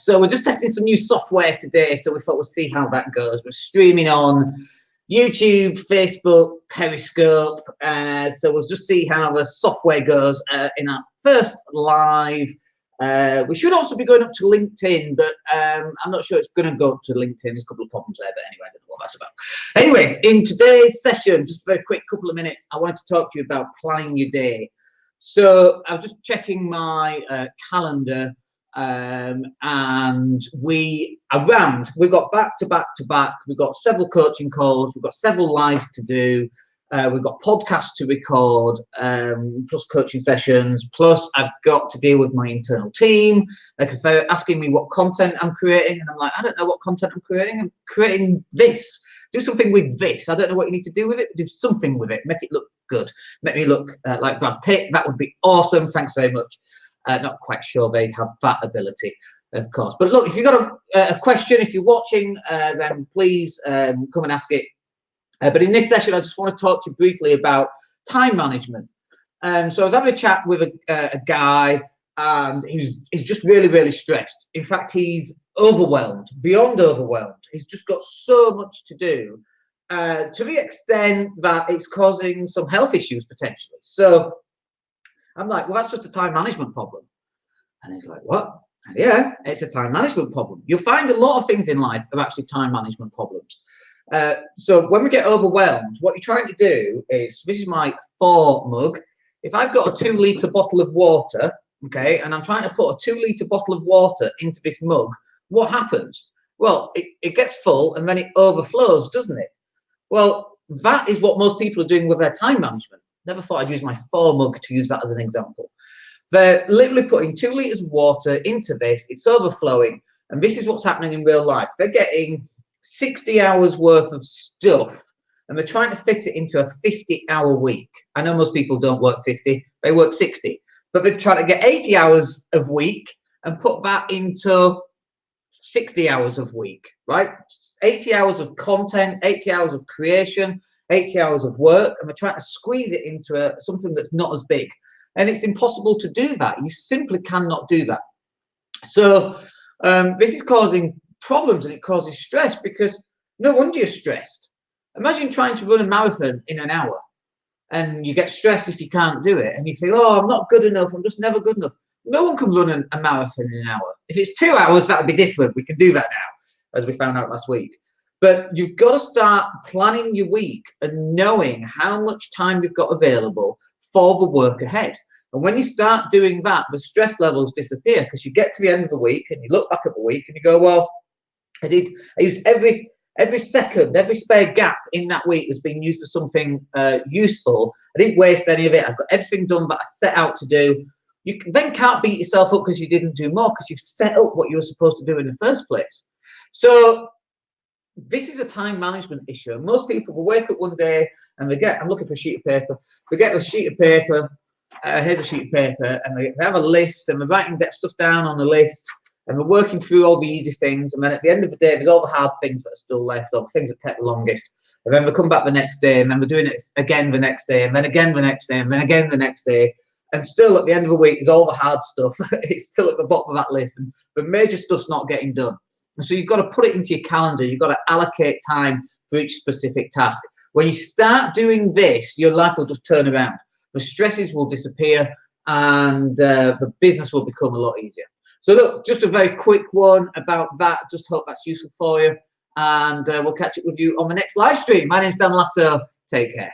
So we're just testing some new software today, so we thought we'll see how that goes. We're streaming on YouTube, Facebook, Periscope, so we'll just see how the software goes in our first live. We should also be going up to LinkedIn, but I'm not sure it's going to go up to LinkedIn. There's a couple of problems there, but anyway, I don't know what that's about. Anyway, in today's session, just a very quick couple of minutes, I wanted to talk to you about planning your day. So I'm just checking my calendar, and we've got back to back to back. We've got several coaching calls. We've got several lives to do. We've got podcasts to record, plus coaching sessions. Plus, I've got to deal with my internal team because they're asking me what content I'm creating, and I'm like, I don't know what content I'm creating. I'm creating this. Do something with this. I don't know what you need to do with it, but do something with it. Make it look good. Make me look like Brad Pitt. That would be awesome. Thanks very much. Not quite sure they have that ability, of course. But look, if you've got a question, if you're watching, then please come and ask it. But in this session, I just want to talk to you briefly about time management. So I was having a chat with a guy, and he's just really, really stressed. In fact, he's overwhelmed, beyond overwhelmed. He's just got so much to do, to the extent that it's causing some health issues potentially. So I'm like, well, that's just a time management problem. And he's like, what? Yeah, it's a time management problem. You'll find a lot of things in life are actually time management problems. So when we get overwhelmed, what you're trying to do is, this is my 4 mug. If I've got a 2-litre bottle of water, okay, and I'm trying to put a 2-litre bottle of water into this mug, what happens? Well, it gets full and then it overflows, doesn't it? Well, that is what most people are doing with their time management. Never thought I'd use my 4 mug to use that as an example. They're literally putting 2 litres of water into this, it's overflowing, and this is what's happening in real life. They're getting 60 hours worth of stuff, and they're trying to fit it into a 50-hour week. I know most people don't work 50, they work 60, but they're trying to get 80 hours of week and put that into 60 hours of week, right? 80 hours of content, 80 hours of creation, 80 hours of work, and we're trying to squeeze it into something that's not as big. And it's impossible to do that. You simply cannot do that. So this is causing problems, and it causes stress, because no wonder you're stressed. Imagine trying to run a marathon in an hour, and you get stressed if you can't do it, and you think, oh, I'm not good enough, I'm just never good enough. No one can run a marathon in an hour. If it's 2 hours, that would be different. We can do that now, as we found out last week. But you've got to start planning your week and knowing how much time you've got available for the work ahead. And when you start doing that, the stress levels disappear, because you get to the end of the week and you look back at the week and you go, well, I used every second, every spare gap in that week has been used for something useful. I didn't waste any of it. I've got everything done that I set out to do. You then can't beat yourself up because you didn't do more, because you've set up what you were supposed to do in the first place. So this is a time management issue. And most people will wake up one day and I'm looking for a sheet of paper. They get a sheet of paper. Here's a sheet of paper, and they have a list, and they're writing that stuff down on the list, and we're working through all the easy things, and then at the end of the day, there's all the hard things that are still left, or things that take the longest, and then they come back the next day, and then we're doing it again the next day, and then again the next day, and then again the next day, and still at the end of the week, there's all the hard stuff. It's still at the bottom of that list, and the major stuff's not getting done. And so you've got to put it into your calendar. You've got to allocate time for each specific task. When you start doing this, your life will just turn around. The stresses will disappear, and the business will become a lot easier. So look, just a very quick one about that. Just hope that's useful for you, and we'll catch up with you on the next live stream. My name's Dan Latto. Take care.